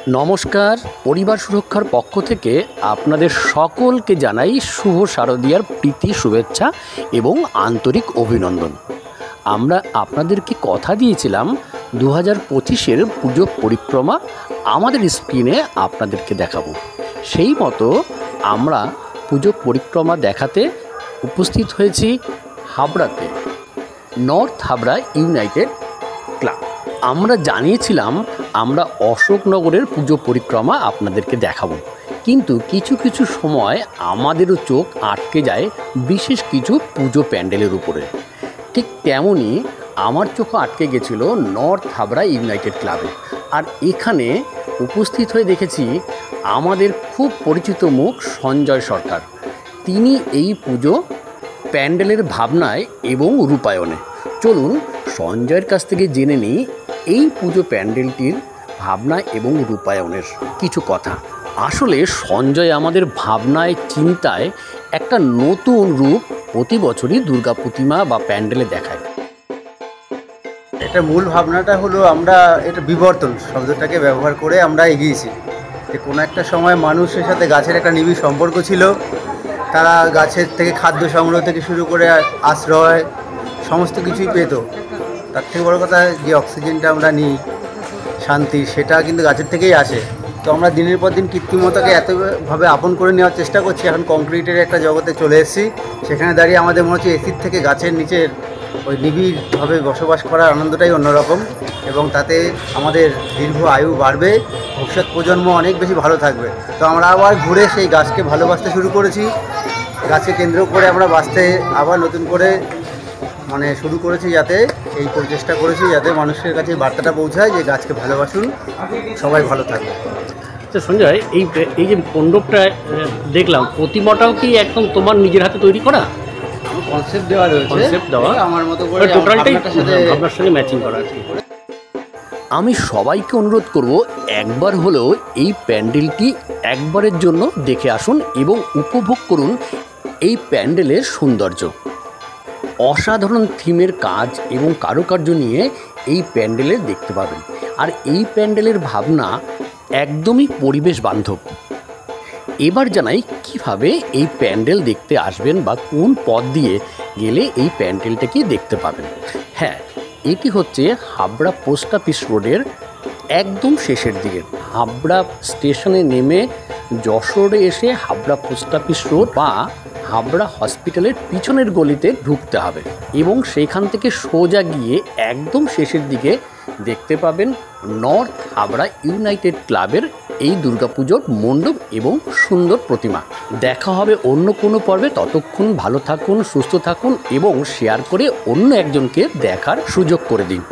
নমস্কার, পরিবার সুরক্ষার পক্ষ থেকে আপনাদের সকলকে জানাই শুভ শারদীয়ার প্রীতি শুভেচ্ছা এবং আন্তরিক অভিনন্দন। আমরা আপনাদেরকে কথা দিয়েছিলাম 2025-এর পুজো পরিক্রমা আমাদের স্ক্রিনে আপনাদেরকে দেখাবো। সেই মতো আমরা পুজো পরিক্রমা দেখাতে উপস্থিত হয়েছি হাবড়াতে, নর্থ হাবড়া ইউনাইটেড ক্লাব। আমরা জানিয়েছিলাম আমরা অশোকনগরের পুজো পরিক্রমা আপনাদেরকে দেখাবো, কিন্তু কিছু কিছু সময় আমাদেরও চোখ আটকে যায় বিশেষ কিছু পুজো প্যান্ডেলের উপরে। ঠিক তেমনই আমার চোখও আটকে গেছিলো নর্থ হাবড়া ইউনাইটেড ক্লাবে। আর এখানে উপস্থিত হয়ে দেখেছি আমাদের খুব পরিচিত মুখ সঞ্জয় সরকার। তিনি এই পুজো প্যান্ডেলের ভাবনায় এবং রূপায়ণে। চলুন সঞ্জয়ের কাছ থেকে জেনে নিই এই পুজো প্যান্ডেলটির ভাবনা এবং রূপায়ণের কিছু কথা। আসলে সঞ্জয় আমাদের ভাবনায় চিন্তায় একটা নতুন রূপ প্রতি বছরই দুর্গা প্রতিমা বা প্যান্ডেলে দেখায়। এটা মূল ভাবনাটা হলো আমরা এটা বিবর্তন শব্দটাকে ব্যবহার করে আমরা এগিয়েছি। যে কোনো একটা সময় মানুষের সাথে গাছের একটা নিবিড় সম্পর্ক ছিল। তারা গাছের থেকে খাদ্য সংগ্রহ থেকে শুরু করে আশ্রয় সমস্ত কিছুই পেত। তার থেকে বড় কথা যে অক্সিজেনটা আমরা নিই শান্তি, সেটা কিন্তু গাছের থেকেই আসে। তো আমরা দিনের পর দিন কৃত্রিমতাকে এতভাবে আপন করে নেওয়ার চেষ্টা করছি। এখন কংক্রিটের একটা জগতে চলে এসেছি। সেখানে দাঁড়িয়ে আমাদের মনে হচ্ছে এসির থেকে গাছের নিচের ওই নিবিড়ভাবে বসবাস করার আনন্দটাই অন্যরকম, এবং তাতে আমাদের দীর্ঘ আয়ু বাড়বে, ভবিষ্যৎ প্রজন্ম অনেক বেশি ভালো থাকবে। তো আমরা আবার ঘুরে সেই গাছকে ভালোবাসতে শুরু করেছি। গাছকে কেন্দ্র করে আমরা বাঁচতে আবার নতুন করে শুরু করেছি, যাতে এই প্রচেষ্টা করেছি যাতে মানুষের কাছে বার্তাটা পৌঁছায় যে গাছকে ভালোবাসুন, সবাই ভালো থাকবে। আচ্ছা সঞ্জয়, এই যে মণ্ডপটা দেখলাম, প্রতিমাটাও কি একদম তোমার নিজের হাতে তৈরি করা? কনসেপ্ট দেওয়া রয়েছে, কনসেপ্ট দেওয়া আমার মতো করে, টোটালটাই আপনার সঙ্গে ম্যাচিং করা আছে। আমি সবাইকে অনুরোধ করব একবার হলেও এই প্যান্ডেলটি একবারের জন্য দেখে আসুন এবং উপভোগ করুন এই প্যান্ডেলের সৌন্দর্য। অসাধারণ থিমের কাজ এবং কারুকার্য নিয়ে এই প্যান্ডেলে দেখতে পাবেন। আর এই প্যান্ডেলের ভাবনা একদমই পরিবেশ বান্ধব। এবার জানাই কিভাবে এই প্যান্ডেল দেখতে আসবেন বা কোন পথ দিয়ে গেলে এই প্যান্ডেলটাকে দেখতে পাবেন। হ্যাঁ, এটি হচ্ছে হাবড়া পোস্ট অফিস রোডের একদম শেষের দিকে। হাবড়া স্টেশনে নেমে যশোরে এসে হাবড়া পোস্ট অফিস রোড বা হাবড়া হসপিটালের পিছনের গলিতে ঢুকতে হবে এবং সেইখান থেকে সোজা গিয়ে একদম শেষের দিকে দেখতে পাবেন নর্থ হাবড়া ইউনাইটেড ক্লাবের এই দুর্গাপুজোর মণ্ডপ এবং সুন্দর প্রতিমা। দেখা হবে অন্য কোনো পর্বে। ততক্ষণ ভালো থাকুন, সুস্থ থাকুন এবং শেয়ার করে অন্য একজনকে দেখার সুযোগ করে দিন।